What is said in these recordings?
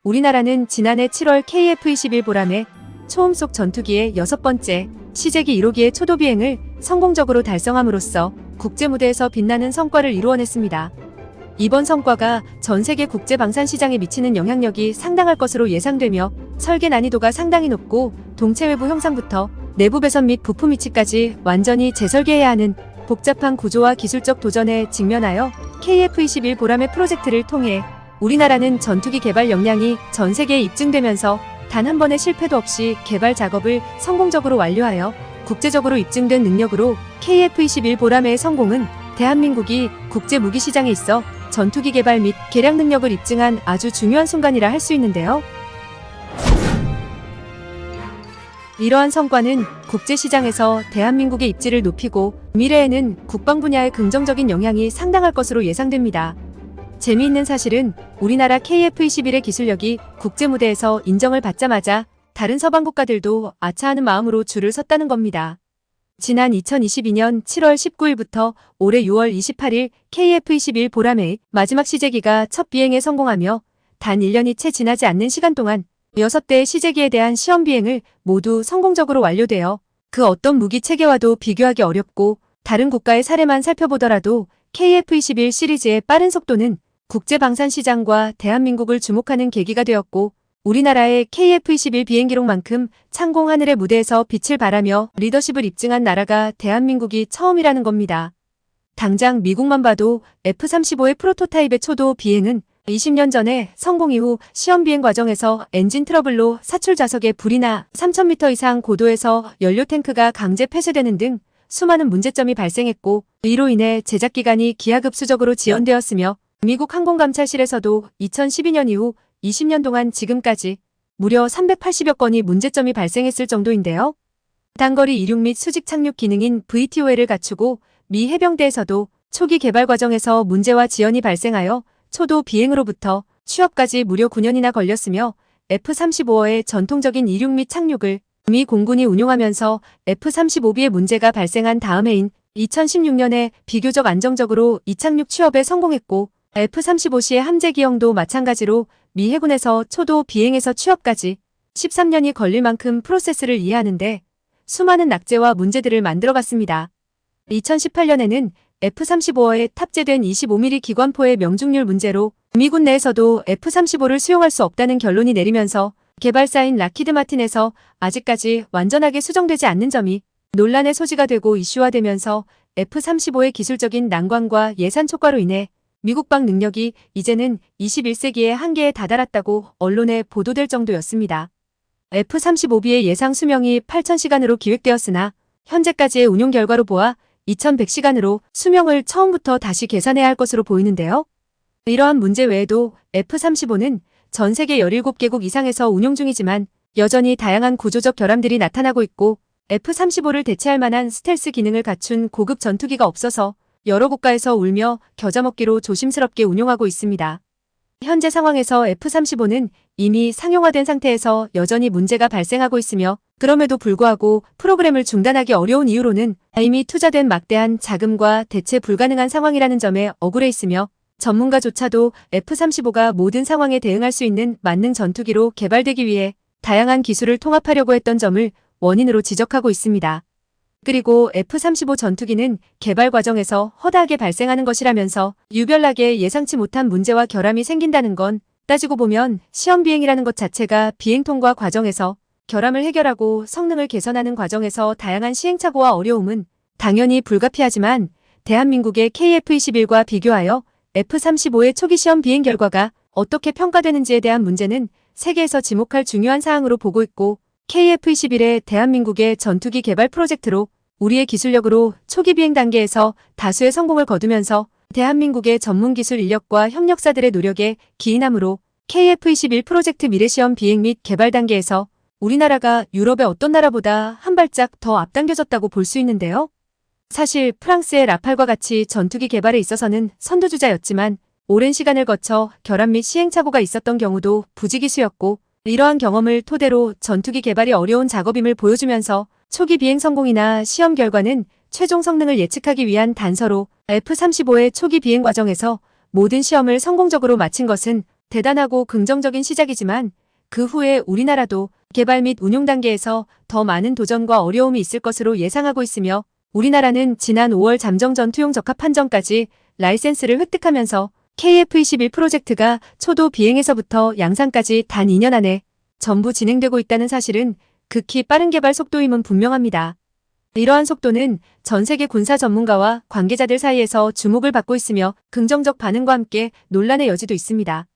우리나라는 지난해 7월 KF-21 보람의 초음속 전투기의 6번째 시제기 1호기의 초도 비행을 성공적으로 달성함으로써 국제무대에서 빛나는 성과를 이루어냈습니다. 이번 성과가 전 세계 국제 방산 시장에 미치는 영향력이 상당할 것으로 예상되며 설계 난이도가 상당히 높고 동체 외부 형상부터 내부 배선 및 부품 위치까지 완전히 재설계해야 하는 복잡한 구조와 기술적 도전에 직면하여 KF-21 보람의 프로젝트를 통해 우리나라는 전투기 개발 역량이 전 세계에 입증되면서 단 한 번의 실패도 없이 개발 작업을 성공적으로 완료하여 국제적으로 입증된 능력으로 KF-21 보람의 성공은 대한민국이 국제 무기 시장에 있어 전투기 개발 및 개량 능력을 입증한 아주 중요한 순간이라 할 수 있는데요. 이러한 성과는 국제시장에서 대한민국의 입지를 높이고 미래에는 국방 분야의 긍정적인 영향이 상당할 것으로 예상됩니다. 재미있는 사실은 우리나라 KF-21의 기술력이 국제무대에서 인정을 받자마자 다른 서방 국가들도 아차하는 마음으로 줄을 섰다는 겁니다. 지난 2022년 7월 19일부터 올해 6월 28일 KF-21 보람의 마지막 시제기가 첫 비행에 성공하며 단 1년이 채 지나지 않는 시간 동안 6대의 시제기에 대한 시험 비행을 모두 성공적으로 완료되어 그 어떤 무기 체계와도 비교하기 어렵고 다른 국가의 사례만 살펴보더라도 KF-21 시리즈의 빠른 속도는 국제 방산 시장과 대한민국을 주목하는 계기가 되었고 우리나라의 KF-21 비행 기록만큼 창공 하늘의 무대에서 빛을 발하며 리더십을 입증한 나라가 대한민국이 처음이라는 겁니다. 당장 미국만 봐도 F-35의 프로토타입의 초도 비행은 20년 전에 성공 이후 시험 비행 과정에서 엔진 트러블로 사출 좌석에 불이 나 3,000m 이상 고도에서 연료 탱크가 강제 폐쇄되는 등 수많은 문제점이 발생했고 이로 인해 제작 기간이 기하급수적으로 지연되었으며 미국 항공감찰실에서도 2012년 이후 20년 동안 지금까지 무려 380여 건이 문제점이 발생했을 정도인데요. 단거리 이륙 및 수직 착륙 기능인 VTOL을 갖추고 미 해병대에서도 초기 개발 과정에서 문제와 지연이 발생하여 초도 비행으로부터 취업까지 무려 9년이나 걸렸으며 F-35의 전통적인 이륙 및 착륙을 미 공군이 운용하면서 F-35B의 문제가 발생한 다음 해인 2016년에 비교적 안정적으로 이착륙 취업에 성공했고 F-35C의 함재 기형도 마찬가지로 미 해군에서 초도 비행에서 취업까지 13년이 걸릴 만큼 프로세스를 이해하는데 수많은 낙제와 문제들을 만들어갔습니다. 2018년에는 F-35에 탑재된 25mm 기관포의 명중률 문제로 미군 내에서도 F-35를 수용할 수 없다는 결론이 내리면서 개발사인 락히드 마틴에서 아직까지 완전하게 수정되지 않는 점이 논란의 소지가 되고 이슈화되면서 F-35의 기술적인 난관과 예산 촉과로 인해 미국방 능력이 이제는 21세기의 한계에 다다랐다고 언론에 보도될 정도였습니다. F-35B의 예상 수명이 8,000시간으로 기획되었으나 현재까지의 운용 결과로 보아 2,100시간으로 수명을 처음부터 다시 계산해야 할 것으로 보이는데요. 이러한 문제 외에도 F-35는 전 세계 17개국 이상에서 운용 중이지만 여전히 다양한 구조적 결함들이 나타나고 있고 F-35를 대체할 만한 스텔스 기능을 갖춘 고급 전투기가 없어서 여러 국가에서 울며 겨자 먹기로 조심스럽게 운용하고 있습니다. 현재 상황에서 F-35는 이미 상용화된 상태에서 여전히 문제가 발생하고 있으며 그럼에도 불구하고 프로그램을 중단하기 어려운 이유로는 이미 투자된 막대한 자금과 대체 불가능한 상황이라는 점에 억울해 있으며 전문가조차도 F-35가 모든 상황에 대응할 수 있는 만능 전투기로 개발되기 위해 다양한 기술을 통합하려고 했던 점을 원인으로 지적하고 있습니다. 그리고 F-35 전투기는 개발 과정에서 허다하게 발생하는 것이라면서 유별나게 예상치 못한 문제와 결함이 생긴다는 건 따지고 보면 시험 비행이라는 것 자체가 비행 통과 과정에서 결함을 해결하고 성능을 개선하는 과정에서 다양한 시행착오와 어려움은 당연히 불가피하지만 대한민국의 KF-21과 비교하여 F-35의 초기 시험 비행 결과가 어떻게 평가되는지에 대한 문제는 세계에서 지목할 중요한 사항으로 보고 있고 KF-21의 대한민국의 전투기 개발 프로젝트로 우리의 기술력으로 초기 비행 단계에서 다수의 성공을 거두면서 대한민국의 전문기술 인력과 협력사들의 노력에 기인하므로 KF-21 프로젝트 미래시험 비행 및 개발 단계에서 우리나라가 유럽의 어떤 나라보다 한 발짝 더 앞당겨졌다고 볼 수 있는데요. 사실 프랑스의 라팔과 같이 전투기 개발에 있어서는 선두주자였지만 오랜 시간을 거쳐 결함 및 시행착오가 있었던 경우도 부지기수였고 이러한 경험을 토대로 전투기 개발이 어려운 작업임을 보여주면서 초기 비행 성공이나 시험 결과는 최종 성능을 예측하기 위한 단서로 F-35의 초기 비행 과정에서 모든 시험을 성공적으로 마친 것은 대단하고 긍정적인 시작이지만 그 후에 우리나라도 개발 및 운용 단계에서 더 많은 도전과 어려움이 있을 것으로 예상하고 있으며 우리나라는 지난 5월 잠정 전투용 적합 판정까지 라이센스를 획득하면서 KF-21 프로젝트가 초도 비행에서부터 양산까지 단 2년 안에 전부 진행되고 있다는 사실은 극히 빠른 개발 속도임은 분명합니다. 이러한 속도는 전 세계 군사 전문가와 관계자들 사이에서 주목을 받고 있으며 긍정적 반응과 함께 논란의 여지도 있습니다.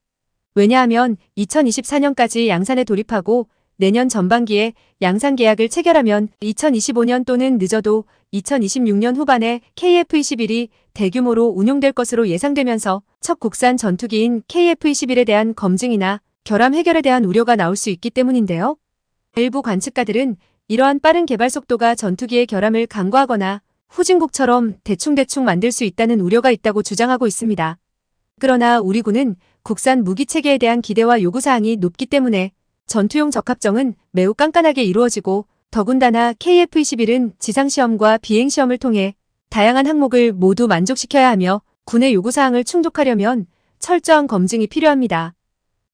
왜냐하면 2024년까지 양산에 돌입하고 내년 전반기에 양산 계약을 체결하면 2025년 또는 늦어도 2026년 후반에 KF-21이 대규모로 운용될 것으로 예상되면서 첫 국산 전투기인 KF-21에 대한 검증이나 결함 해결에 대한 우려가 나올 수 있기 때문인데요. 일부 관측가들은 이러한 빠른 개발 속도가 전투기의 결함을 간과하거나 후진국처럼 대충대충 만들 수 있다는 우려가 있다고 주장하고 있습니다. 그러나 우리 군은 국산 무기체계에 대한 기대와 요구사항이 높기 때문에 전투용 적합정은 매우 깐깐하게 이루어지고 더군다나 KF-21은 지상시험과 비행시험을 통해 다양한 항목을 모두 만족시켜야 하며 군의 요구사항을 충족하려면 철저한 검증이 필요합니다.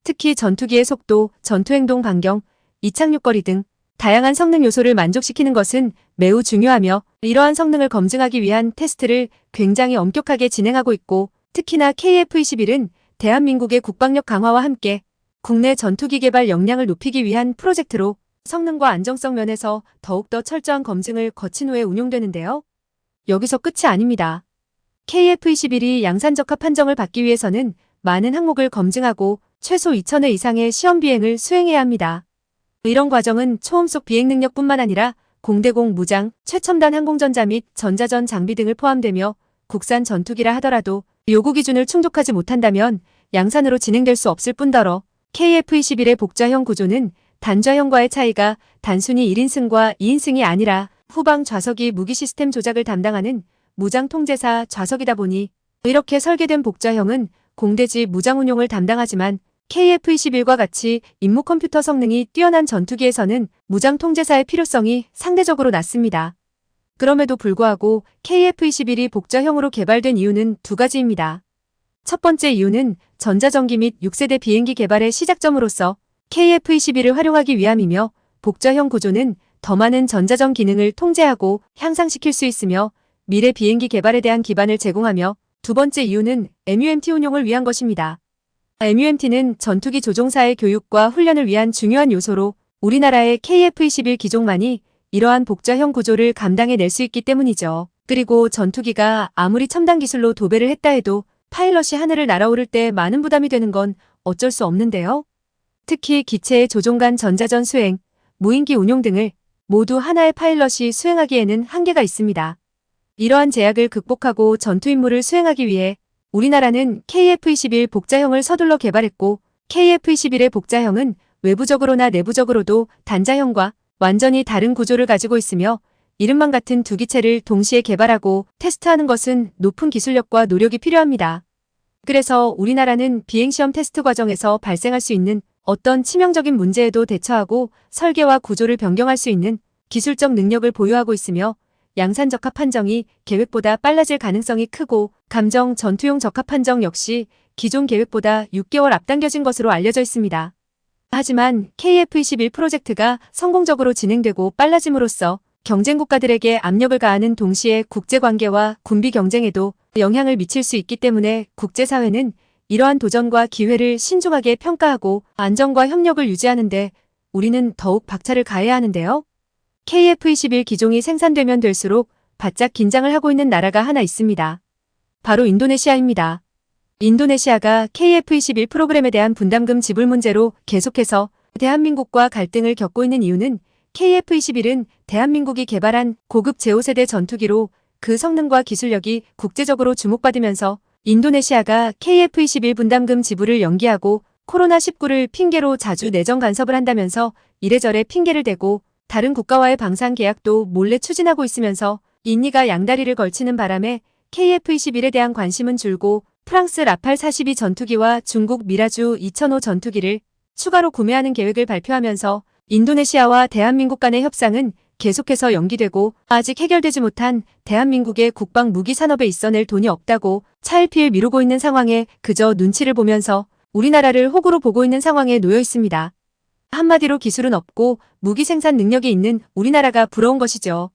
특히 전투기의 속도, 전투행동 반경, 이착륙거리 등 다양한 성능 요소를 만족시키는 것은 매우 중요하며 이러한 성능을 검증하기 위한 테스트를 굉장히 엄격하게 진행하고 있고 특히나 KF-21은 대한민국의 국방력 강화와 함께 국내 전투기 개발 역량을 높이기 위한 프로젝트로 성능과 안정성 면에서 더욱더 철저한 검증을 거친 후에 운용되는데요. 여기서 끝이 아닙니다. KF-21이 양산적합 판정을 받기 위해서는 많은 항목을 검증하고 최소 2,000회 이상의 시험 비행을 수행해야 합니다. 이런 과정은 초음속 비행 능력뿐만 아니라 공대공 무장, 최첨단 항공전자 및 전자전 장비 등을 포함되며 국산 전투기라 하더라도 요구 기준을 충족하지 못한다면 양산으로 진행될 수 없을 뿐더러 KF-21의 복좌형 구조는 단좌형과의 차이가 단순히 1인승과 2인승이 아니라 후방 좌석이 무기 시스템 조작을 담당하는 무장 통제사 좌석이다 보니 이렇게 설계된 복좌형은 공대지 무장 운용을 담당하지만 KF-21과 같이 임무 컴퓨터 성능이 뛰어난 전투기에서는 무장 통제사의 필요성이 상대적으로 낮습니다. 그럼에도 불구하고 KF-21이 복좌형으로 개발된 이유는 두 가지입니다. 첫 번째 이유는 전자전기 및 6세대 비행기 개발의 시작점으로서 KF-21을 활용하기 위함이며 복좌형 구조는 더 많은 전자전 기능을 통제하고 향상시킬 수 있으며 미래 비행기 개발에 대한 기반을 제공하며 두 번째 이유는 MUMT 운용을 위한 것입니다. MUMT는 전투기 조종사의 교육과 훈련을 위한 중요한 요소로 우리나라의 KF-21 기종만이 이러한 복좌형 구조를 감당해낼 수 있기 때문이죠. 그리고 전투기가 아무리 첨단 기술로 도배를 했다 해도 파일럿이 하늘을 날아오를 때 많은 부담이 되는 건 어쩔 수 없는데요. 특히 기체의 조종간 전자전 수행, 무인기 운용 등을 모두 하나의 파일럿이 수행하기에는 한계가 있습니다. 이러한 제약을 극복하고 전투 임무를 수행하기 위해 우리나라는 KF-21 복좌형을 서둘러 개발했고 KF-21의 복좌형은 외부적으로나 내부적으로도 단자형과 완전히 다른 구조를 가지고 있으며 이름만 같은 두 기체를 동시에 개발하고 테스트하는 것은 높은 기술력과 노력이 필요합니다. 그래서 우리나라는 비행시험 테스트 과정에서 발생할 수 있는 어떤 치명적인 문제에도 대처하고 설계와 구조를 변경할 수 있는 기술적 능력을 보유하고 있으며 양산 적합 판정이 계획보다 빨라질 가능성이 크고 감정 전투용 적합 판정 역시 기존 계획보다 6개월 앞당겨진 것으로 알려져 있습니다. 하지만 KF-21 프로젝트가 성공적으로 진행되고 빨라짐으로써 경쟁 국가들에게 압력을 가하는 동시에 국제관계와 군비 경쟁에도 영향을 미칠 수 있기 때문에 국제사회는 이러한 도전과 기회를 신중하게 평가하고 안정과 협력을 유지하는 데 우리는 더욱 박차를 가해야 하는데요. KF-21 기종이 생산되면 될수록 바짝 긴장을 하고 있는 나라가 하나 있습니다. 바로 인도네시아입니다. 인도네시아가 KF-21 프로그램에 대한 분담금 지불 문제로 계속해서 대한민국과 갈등을 겪고 있는 이유는 KF-21은 대한민국이 개발한 고급 제5세대 전투기로 그 성능과 기술력이 국제적으로 주목받으면서 인도네시아가 KF-21 분담금 지불을 연기하고 코로나19를 핑계로 자주 내정 간섭을 한다면서 이래저래 핑계를 대고 다른 국가와의 방산 계약도 몰래 추진하고 있으면서 인니가 양다리를 걸치는 바람에 KF-21에 대한 관심은 줄고 프랑스 라팔 42 전투기와 중국 미라주 2005 전투기를 추가로 구매하는 계획을 발표하면서 인도네시아와 대한민국 간의 협상은 계속해서 연기되고 아직 해결되지 못한 대한민국의 국방 무기 산업에 있어낼 돈이 없다고 차일피일 미루고 있는 상황에 그저 눈치를 보면서 우리나라를 호구로 보고 있는 상황에 놓여 있습니다. 한마디로 기술은 없고 무기 생산 능력이 있는 우리나라가 부러운 것이죠.